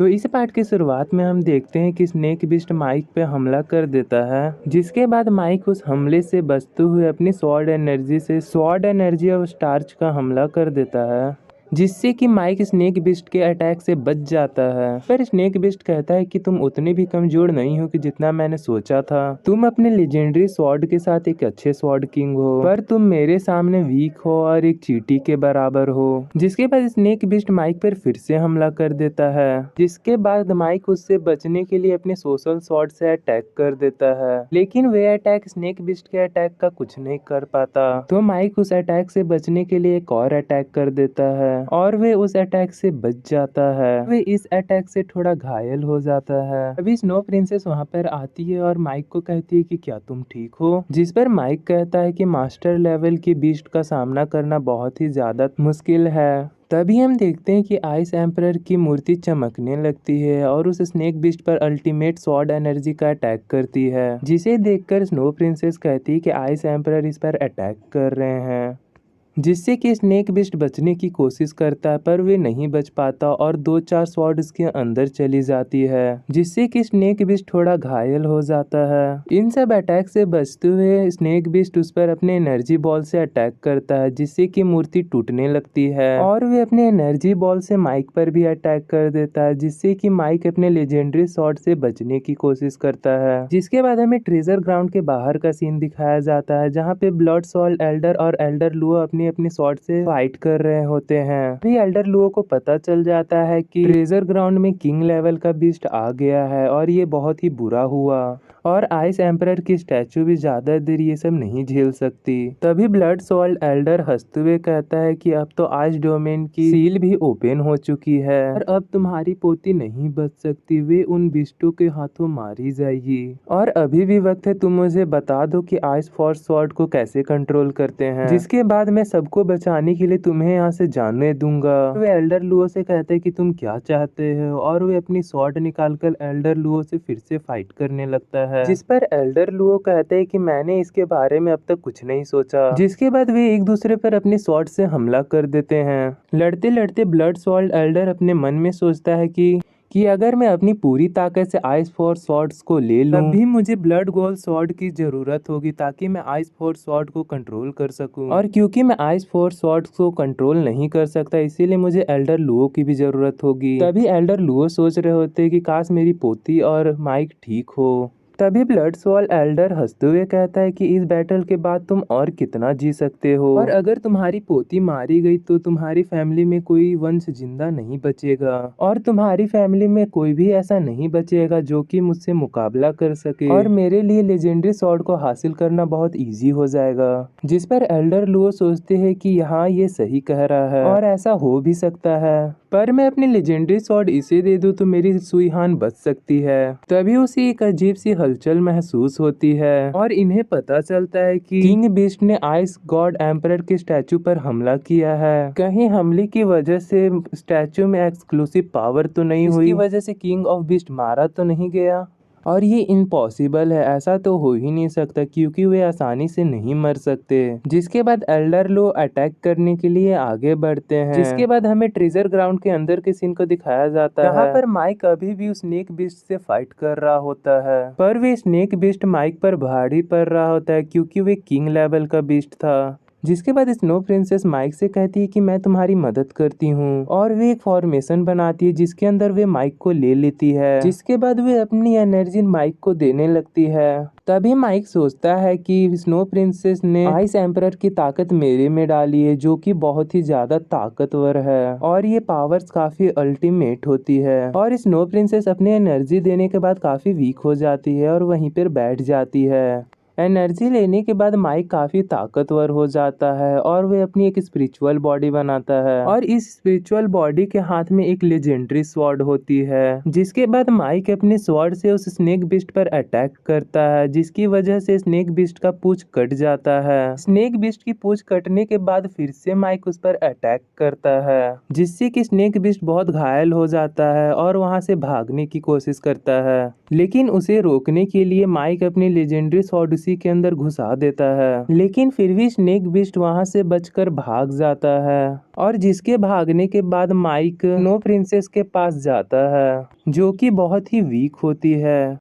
तो इस पार्ट की शुरुआत में हम देखते हैं कि स्नेक बिस्ट माइक पे हमला कर देता है, जिसके बाद माइक उस हमले से बचते हुए अपनी स्वॉर्ड एनर्जी और स्टार्च का हमला कर देता है, जिससे कि माइक स्नेक बिस्ट के अटैक से बच जाता है। पर स्नेक बिस्ट कहता है कि तुम उतने भी कमजोर नहीं हो कि जितना मैंने सोचा था। तुम अपने लेजेंडरी स्वॉर्ड के साथ एक अच्छे स्वॉर्ड किंग हो, पर तुम मेरे सामने वीक हो और एक चींटी के बराबर हो। जिसके बाद स्नेक बिस्ट माइक पर फिर से हमला कर देता है, जिसके बाद माइक उससे बचने के लिए अपने सोशल स्वॉर्ड से अटैक कर देता है, लेकिन वे अटैक स्नेक बिस्ट के अटैक का कुछ नहीं कर पाता। तो माइक उस अटैक से बचने के लिए एक और अटैक कर देता है और वे उस अटैक से बच जाता है। वे इस अटैक से थोड़ा घायल हो जाता है। अभी स्नो प्रिंसेस वहाँ पर आती है और माइक को कहती है कि क्या तुम ठीक हो, जिस पर माइक कहता है कि मास्टर लेवल की बीस्ट का सामना करना बहुत ही ज्यादा मुश्किल है। तभी हम देखते हैं कि आइस एम्परर की मूर्ति चमकने लगती है और उस स्नेक बिस्ट पर अल्टीमेट स्वॉर्ड एनर्जी का अटैक करती है, जिसे देखकर स्नो प्रिंसेस कहती है कि आइस एम्परर इस पर अटैक कर रहे हैं, जिससे कि स्नेक बिस्ट बचने की कोशिश करता है, पर वे नहीं बच पाता और 2-4 स्वॉर्ड इसके अंदर चली जाती है, जिससे कि स्नेक बिस्ट थोड़ा घायल हो जाता है। इन सब अटैक से बचते हुए स्नेक बिस्ट उस पर अपने एनर्जी बॉल से अटैक करता है, जिससे कि मूर्ति टूटने लगती है और वे अपने एनर्जी बॉल से माइक पर भी अटैक कर देता है, जिससे कि माइक अपने लेजेंडरी स्वॉर्ड से बचने की कोशिश करता है। जिसके बाद हमें ट्रेजर ग्राउंड के बाहर का सीन दिखाया जाता है, जहाँ पे ब्लड सोल एल्डर और एल्डर लुओ अपने स्वॉर्ड से फाइट कर रहे होते हैं। अभी एल्डर लुओ को पता चल जाता है कि ट्रेजर ग्राउंड में किंग लेवल का बीस्ट आ गया है और ये बहुत ही बुरा हुआ और आइस एम्परर की स्टैचू भी ज्यादा देर ये सब नहीं झेल सकती। तभी ब्लड सोल्ड एल्डर हंसते हुए कहता है कि अब तो आइस डोमेन की सील भी ओपन हो चुकी है और अब तुम्हारी पोती नहीं बच सकती, वे उन बिस्टों के हाथों मारी जाएगी। और अभी भी वक्त है, तुम मुझे बता दो कि आइस फोर्स स्वॉर्ड को कैसे कंट्रोल करते हैं, जिसके बाद मैं सबको बचाने के लिए तुम्हें यहाँ से जाने दूंगा। वे एल्डर लुओ से कहते हैं कि तुम क्या चाहते हो और वे अपनी स्वॉर्ड निकालकर एल्डर लुओ से फिर से फाइट करने लगता है, जिस पर एल्डर लुओ कहते हैं कि मैंने इसके बारे में अब तक कुछ नहीं सोचा। जिसके बाद वे एक दूसरे पर अपनी स्वॉर्ड से हमला कर देते हैं। लड़ते लड़ते ब्लड सोल्ड एल्डर अपने मन में सोचता है कि अगर मैं अपनी पूरी ताकत से आइस फोर्स स्वॉर्ड्स को ले लूं, तभी मुझे ब्लड गोल्ड स्वॉर्ड की जरूरत होगी ताकि मैं आइस फोर्स स्वॉर्ड को कंट्रोल कर सकूं। और क्योंकि मैं आइस फोर्स स्वॉर्ड को कंट्रोल नहीं कर सकता, इसीलिए मुझे एल्डर लुओ की भी जरूरत होगी। तभी एल्डर लुओ सोच रहे होते कि काश मेरी पोती और माइक ठीक हो। तभी ब्लड सोल एल्डर हंसते हुए कहता है कि इस बैटल के बाद तुम और कितना जी सकते हो, और अगर तुम्हारी पोती मारी गई तो तुम्हारी फैमिली में कोई वंश जिंदा नहीं बचेगा और तुम्हारी फैमिली में कोई भी ऐसा नहीं बचेगा जो कि मुझसे मुकाबला कर सके और मेरे लिए लेजेंडरी स्वॉर्ड को हासिल करना बहुत इजी हो जाएगा। जिस पर एल्डर लुओ सोचते हैं कि यहाँ ये सही कह रहा है और ऐसा हो भी सकता है, पर मैं अपनी लेजेंडरी स्वॉर्ड इसे दे दूं तो मेरी सुईहान बच सकती है। तभी उसे एक अजीब सी हलचल महसूस होती है और इन्हें पता चलता है कि किंग बिस्ट ने आइस गॉड एम्परर के स्टैचू पर हमला किया है। कहीं हमले की वजह से स्टैचू में एक्सक्लूसिव पावर तो नहीं हुई, इसकी वजह से किंग ऑफ बिस्ट मारा तो नहीं गया। और ये इम्पॉसिबल है, ऐसा तो हो ही नहीं सकता क्योंकि वे आसानी से नहीं मर सकते। जिसके बाद एल्डर लो अटैक करने के लिए आगे बढ़ते हैं। जिसके बाद हमें ट्रेजर ग्राउंड के अंदर के सीन को दिखाया जाता है, जहाँ पर माइक अभी भी उस स्नेक बिस्ट से फाइट कर रहा होता है, पर वे स्नेक बिस्ट माइक पर भारी पड़ रहा होता है क्योंकि वे किंग लेवल का बिस्ट था। जिसके बाद स्नो प्रिंसेस माइक से कहती है कि मैं तुम्हारी मदद करती हूँ और वे एक फॉर्मेशन बनाती है जिसके अंदर वे माइक को ले लेती है। जिसके बाद वे अपनी एनर्जी माइक को देने लगती है। तभी माइक सोचता है कि स्नो प्रिंसेस ने आइस एम्परर की ताकत मेरे में डाली है, जो कि बहुत ही ज्यादा ताकतवर है और ये पावर्स काफी अल्टीमेट होती है। और स्नो प्रिंसेस अपने एनर्जी देने के बाद काफी वीक हो जाती है और वहीं पर बैठ जाती है। एनर्जी लेने के बाद माइक काफी ताकतवर हो जाता है और वे अपनी एक स्पिरिचुअल बॉडी बनाता है और इस स्पिरिचुअल बॉडी के हाथ में एक लेजेंडरी स्वॉर्ड होती है। जिसके बाद माइक अपने स्वॉर्ड से उस स्नेक बिस्ट पर अटैक करता है, जिसकी वजह से स्नेक बिस्ट का पूंछ कट जाता है। स्नेक बिस्ट की पूंछ कटने के बाद फिर से माइक उस पर अटैक करता है, जिससे कि स्नेक बिस्ट बहुत घायल हो जाता है और वहां से भागने की कोशिश करता है। लेकिन उसे रोकने के लिए माइक अपनी लेजेंडरी स्वॉर्ड उसी के अंदर घुसा देता है, लेकिन फिर भी स्नेक बिस्ट वहां से बचकर भाग जाता है और जिसके भागने के बाद माइक स्नो प्रिंसेस के पास जाता है जो कि बहुत ही वीक होती है।